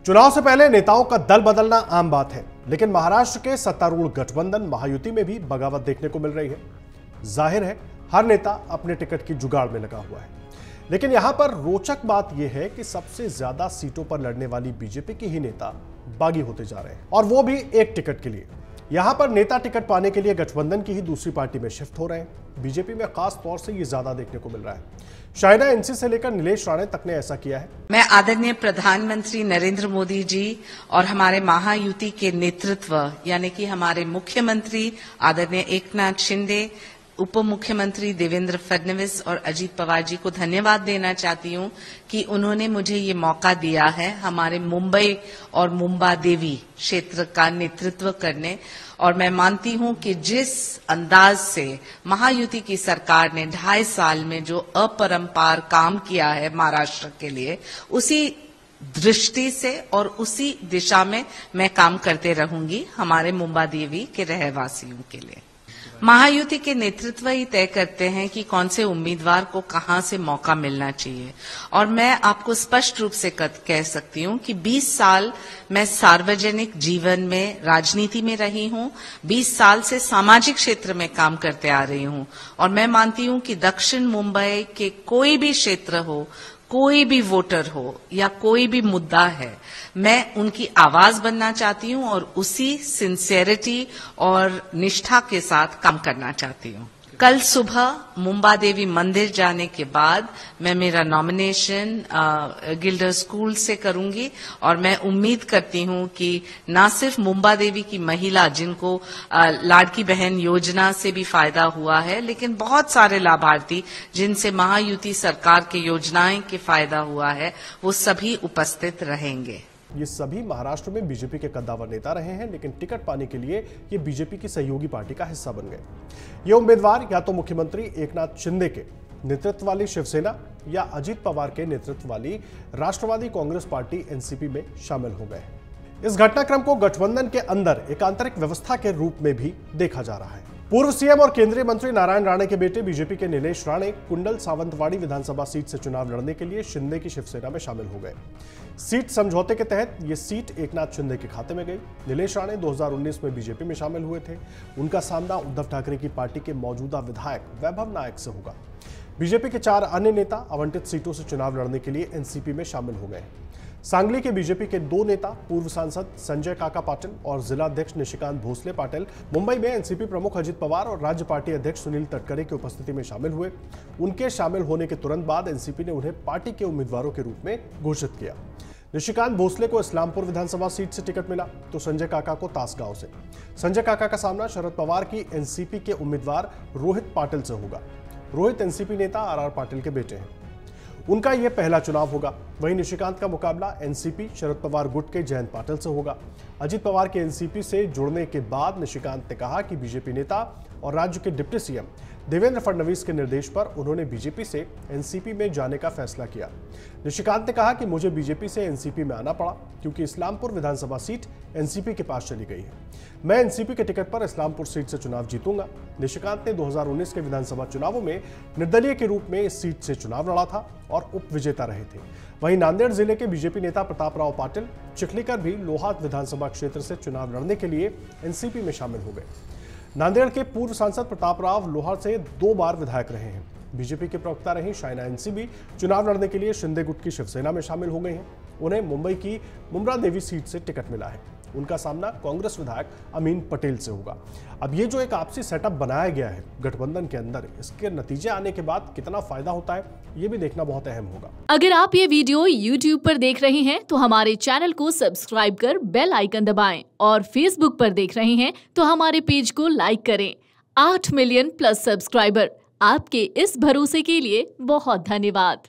चुनाव से पहले नेताओं का दल बदलना आम बात है, लेकिन महाराष्ट्र के सत्तारूढ़ गठबंधन महायुति में भी बगावत देखने को मिल रही है। जाहिर है हर नेता अपने टिकट की जुगाड़ में लगा हुआ है, लेकिन यहां पर रोचक बात यह है कि सबसे ज्यादा सीटों पर लड़ने वाली बीजेपी के ही नेता बागी होते जा रहे हैं, और वो भी एक टिकट के लिए। यहां पर नेता टिकट पाने के लिए गठबंधन की ही दूसरी पार्टी में शिफ्ट हो रहे हैं। बीजेपी में खास तौर से ये ज्यादा देखने को मिल रहा है। शायद एनसी से लेकर नीलेश राणे तक ने ऐसा किया है। मैं आदरणीय प्रधानमंत्री नरेंद्र मोदी जी और हमारे महायुति के नेतृत्व यानी कि हमारे मुख्यमंत्री आदरणीय एकनाथ शिंदे, उप मुख्यमंत्री देवेंद्र फडणवीस और अजीत पवार जी को धन्यवाद देना चाहती हूं कि उन्होंने मुझे ये मौका दिया है हमारे मुंबई और मुंबा देवी क्षेत्र का नेतृत्व करने। और मैं मानती हूं कि जिस अंदाज से महायुति की सरकार ने 2.5 साल में जो अपरंपार काम किया है महाराष्ट्र के लिए, उसी दृष्टि से और उसी दिशा में मैं काम करते रहूंगी हमारे मुंबा देवी के रहवासियों के लिए। महायुति के नेतृत्व ही तय करते हैं कि कौन से उम्मीदवार को कहां से मौका मिलना चाहिए। और मैं आपको स्पष्ट रूप से कह सकती हूं कि 20 साल मैं सार्वजनिक जीवन में राजनीति में रही हूं, 20 साल से सामाजिक क्षेत्र में काम करते आ रही हूं, और मैं मानती हूं कि दक्षिण मुंबई के कोई भी क्षेत्र हो, कोई भी वोटर हो या कोई भी मुद्दा है, मैं उनकी आवाज बनना चाहती हूं और उसी सिंसियरिटी और निष्ठा के साथ काम करना चाहती हूं। कल सुबह मुंबा देवी मंदिर जाने के बाद मैं मेरा नॉमिनेशन गिल्डर स्कूल से करूंगी, और मैं उम्मीद करती हूं कि न सिर्फ मुंबा देवी की महिला जिनको लाड़की बहन योजना से भी फायदा हुआ है, लेकिन बहुत सारे लाभार्थी जिनसे महायुति सरकार के योजनाएं के फायदा हुआ है, वो सभी उपस्थित रहेंगे। ये सभी महाराष्ट्र में बीजेपी के कद्दावर नेता रहे हैं, लेकिन टिकट पाने के लिए ये बीजेपी की सहयोगी पार्टी का हिस्सा बन गए। ये उम्मीदवार या तो मुख्यमंत्री एकनाथ शिंदे के नेतृत्व वाली शिवसेना या अजीत पवार के नेतृत्व वाली राष्ट्रवादी कांग्रेस पार्टी एनसीपी में शामिल हो गए हैं। इस घटनाक्रम को गठबंधन के अंदर एक आंतरिक व्यवस्था के रूप में भी देखा जा रहा है। पूर्व सीएम और केंद्रीय मंत्री नारायण राणे के बेटे बीजेपी के नीलेश राणे कुंडल सावंतवाड़ी विधानसभा सीट से चुनाव लड़ने के लिए शिंदे की शिवसेना में शामिल हो गए। सीट समझौते के तहत ये सीट एकनाथ शिंदे के खाते में गई। नीलेश राणे 2019 में बीजेपी में शामिल हुए थे। उनका सामना उद्धव ठाकरे की पार्टी के मौजूदा विधायक वैभव नायक से होगा। बीजेपी के 4 अन्य नेता आवंटित सीटों से चुनाव लड़ने के लिए एनसीपी में शामिल हो गए। सांगली के बीजेपी के 2 नेता पूर्व सांसद संजय काका पाटिल और जिलाध्यक्ष निशिकांत भोसले पाटिल मुंबई में एनसीपी प्रमुख अजित पवार और राज्य पार्टी अध्यक्ष सुनील तटकरे की उपस्थिति में शामिल हुए। उनके शामिल होने के तुरंत बाद एनसीपी ने उन्हें पार्टी के उम्मीदवारों के रूप में घोषित किया। निशिकांत भोसले को इस्लामपुर विधानसभा सीट से टिकट मिला, तो संजय काका को तासगांव से। संजय काका का सामना शरद पवार की एनसीपी के उम्मीदवार रोहित पाटिल से होगा। रोहित एनसीपी नेता आर पाटिल के बेटे हैं। उनका यह पहला चुनाव होगा। वहीं निशिकांत का मुकाबला एनसीपी शरद पवार गुट के जयंत पाटिल से होगा। अजीत पवार के एनसीपी से जुड़ने के बाद निशिकांत ने कहा कि बीजेपी नेता और राज्य के डिप्टी सीएम देवेंद्र फडणवीस के निर्देश पर उन्होंने बीजेपी से एनसीपी में जाने का फैसला किया। निशिकांत ने कहा कि मुझे बीजेपी से एनसीपी में आना पड़ा क्योंकि इस्लामपुर विधानसभा सीट एनसीपी के पास चली गई है। मैं एनसीपी के टिकट पर इस्लामपुर सीट से चुनाव जीतूंगा। निशिकांत ने 2019 के विधानसभा चुनावों में निर्दलीय के रूप में इस सीट से चुनाव लड़ा था और उप विजेता रहे थे। वहीं नांदेड़ जिले के बीजेपी नेता प्रताप राव पाटिल चिखलीकर भी लोहात विधानसभा क्षेत्र से चुनाव लड़ने के लिए एनसीपी में शामिल हो गए। नांदेड़ के पूर्व सांसद प्रताप राव लोहार से 2 बार विधायक रहे हैं। बीजेपी के प्रवक्ता रही शाइना एनसी भी चुनाव लड़ने के लिए शिंदे गुट की शिवसेना में शामिल हो गई हैं। उन्हें मुंबई की मुंब्रा देवी सीट से टिकट मिला है। उनका सामना कांग्रेस विधायक अमीन पटेल से होगा। अब ये जो एक आपसी सेटअप बनाया गया है गठबंधन के अंदर, इसके नतीजे आने के बाद कितना फायदा होता है ये भी देखना बहुत अहम होगा। अगर आप ये वीडियो YouTube पर देख रहे हैं तो हमारे चैनल को सब्सक्राइब कर बेल आइकन दबाएं, और Facebook पर देख रहे हैं तो हमारे पेज को लाइक करें। 8 मिलियन+ सब्सक्राइबर, आपके इस भरोसे के लिए बहुत धन्यवाद।